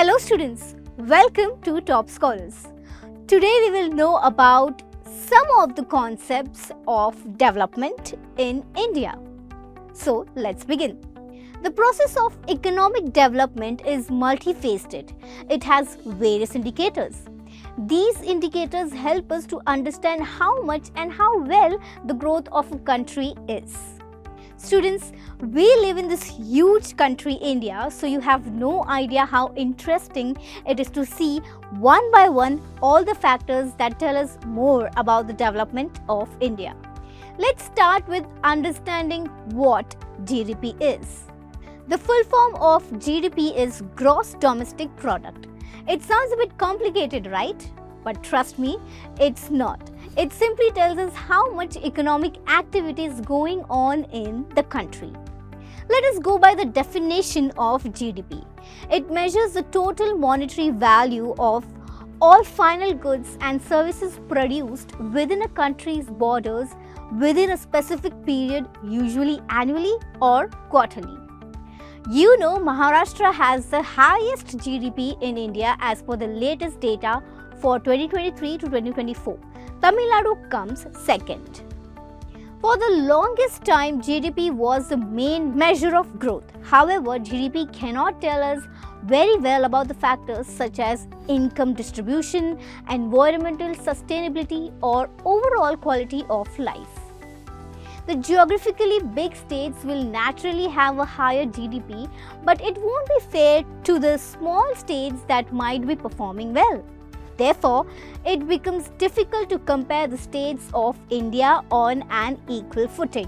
Hello students, welcome to Top Scholars. Today we will know about some of the concepts of development in India. So let's begin. The process of economic development is multifaceted. It has various indicators. These indicators help us to understand how much and how well the growth of a country is. Students, we live in this huge country India, so you have no idea how interesting it is to see one by one all the factors that tell us more about the development of India. Let's start with understanding what GDP is. The full form of GDP is Gross Domestic Product. It sounds a bit complicated, right? But trust me, it's not. It simply tells us how much economic activity is going on in the country. Let us go by the definition of GDP. It measures the total monetary value of all final goods and services produced within a country's borders within a specific period, usually annually or quarterly. You know, Maharashtra has the highest GDP in India as per the latest data for 2023 to 2024. Tamil Nadu comes second. For the longest time, GDP was the main measure of growth. However, GDP cannot tell us very well about the factors such as income distribution, environmental sustainability, or overall quality of life. The geographically big states will naturally have a higher GDP, but it won't be fair to the small states that might be performing well. Therefore, it becomes difficult to compare the states of India on an equal footing.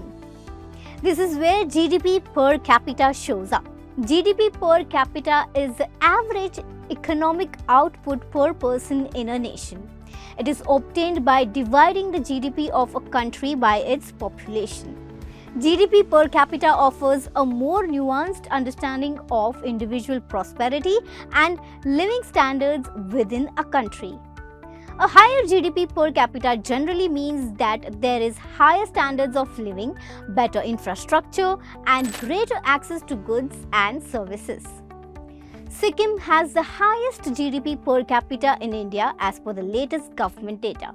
This is where GDP per capita shows up. GDP per capita is the average economic output per person in a nation. It is obtained by dividing the GDP of a country by its population. GDP per capita offers a more nuanced understanding of individual prosperity and living standards within a country. A higher GDP per capita generally means that there is higher standards of living, better infrastructure, and greater access to goods and services. Sikkim has the highest GDP per capita in India as per the latest government data.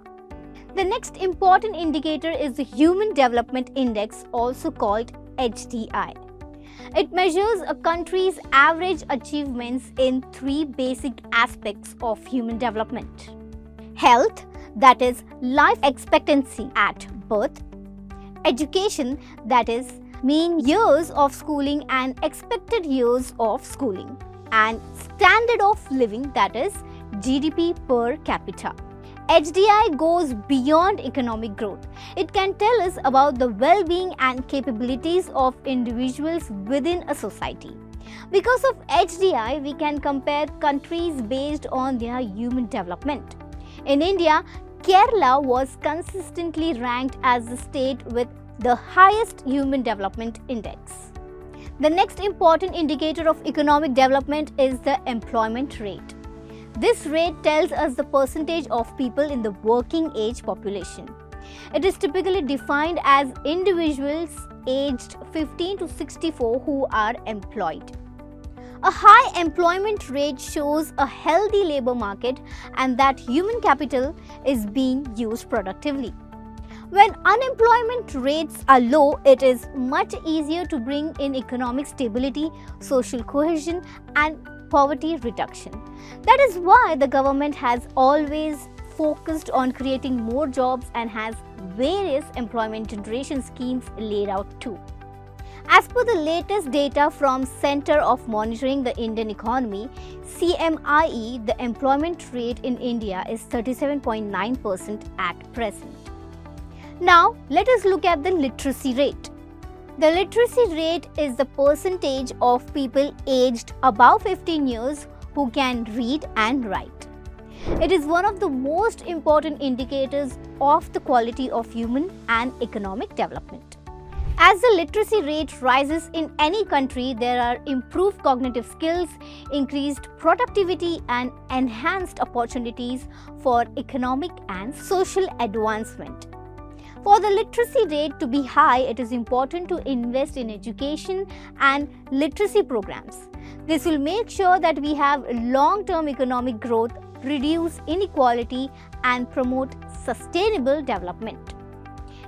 The next important indicator is the Human Development Index, also called HDI. It measures a country's average achievements in three basic aspects of human development. Health, that is life expectancy at birth. Education, that is mean years of schooling and expected years of schooling. And standard of living, that is GDP per capita. HDI goes beyond economic growth. It can tell us about the well-being and capabilities of individuals within a society. Because of HDI, we can compare countries based on their human development. In India, Kerala was consistently ranked as the state with the highest Human Development Index. The next important indicator of economic development is the employment rate. This rate tells us the percentage of people in the working age population. It is typically defined as individuals aged 15 to 64 who are employed. A high employment rate shows a healthy labor market and that human capital is being used productively. When unemployment rates are low, it is much easier to bring in economic stability, social cohesion, and poverty reduction. That is why the government has always focused on creating more jobs and has various employment generation schemes laid out too. As per the latest data from Center of Monitoring the Indian Economy, CMIE, the employment rate in India is 37.9% at present. Now, let us look at the literacy rate. The literacy rate is the percentage of people aged above 15 years who can read and write. It is one of the most important indicators of the quality of human and economic development. As the literacy rate rises in any country, there are improved cognitive skills, increased productivity, and enhanced opportunities for economic and social advancement. For the literacy rate to be high, it is important to invest in education and literacy programs. This will make sure that we have long-term economic growth, reduce inequality, and promote sustainable development.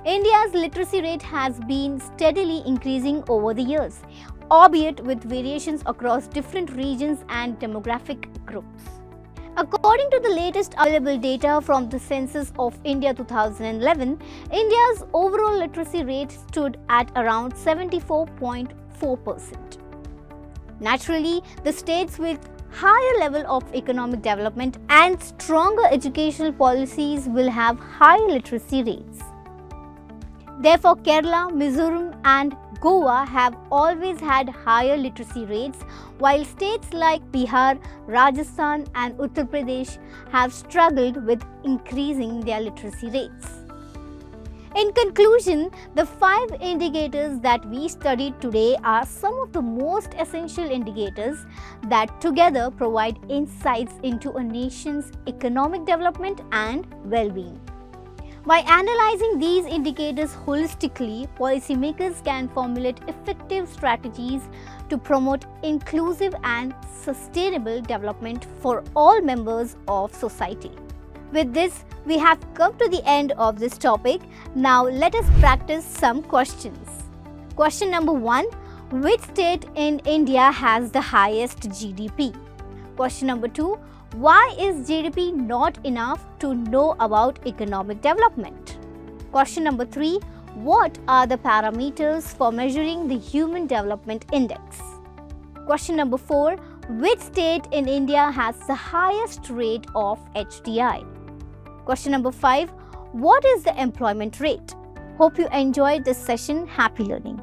India's literacy rate has been steadily increasing over the years, albeit with variations across different regions and demographic groups. According to the latest available data from the Census of India 2011, India's overall literacy rate stood at around 74.4%. Naturally, the states with higher level of economic development and stronger educational policies will have high literacy rates. Therefore, Kerala, Mizoram and Goa have always had higher literacy rates, while states like Bihar, Rajasthan and Uttar Pradesh have struggled with increasing their literacy rates. In conclusion, the 5 indicators that we studied today are some of the most essential indicators that together provide insights into a nation's economic development and well-being. By analyzing these indicators holistically, policymakers can formulate effective strategies to promote inclusive and sustainable development for all members of society. With this, we have come to the end of this topic. Now let us practice some questions. Question number 1. Which state in India has the highest GDP? Question number 2. Why is GDP not enough to know about economic development? Question number 3. What are the parameters for measuring the Human Development Index? Question number 4. Which state in India has the highest rate of HDI? Question number 5. What is the employment rate? Hope you enjoyed this session. Happy learning.